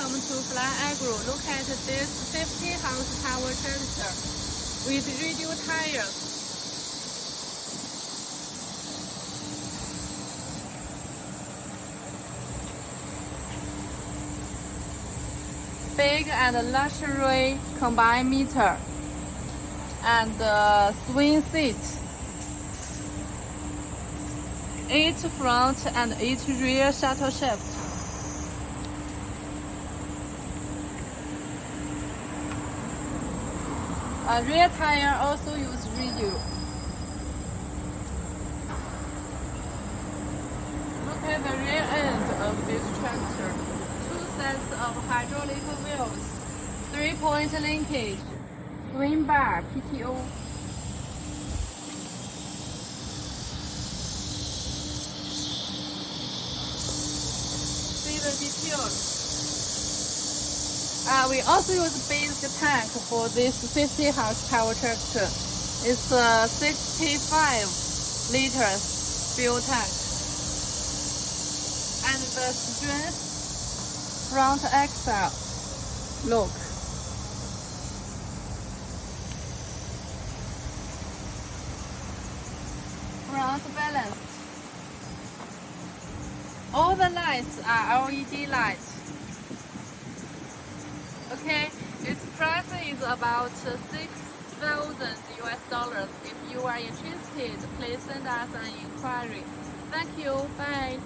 Welcome to Flyeragro. Look at this 50 horsepower tractor with radial tires. Big and luxury combine meter and swing seat. 8 front and 8 rear shuttle shift. A rear tire also use radial. Look at the rear end of this tractor. 2 sets of hydraulic wheels, 3-point linkage, swing bar, PTO. See the details. We also use basic tank for this 50 horsepower tractor. It's a 65 liters fuel tank. And the strength front axle, look. Front balanced. All the lights are LED lights. Okay, its price is about $6,000 US. If you are interested, please send us an inquiry. Thank you. Bye.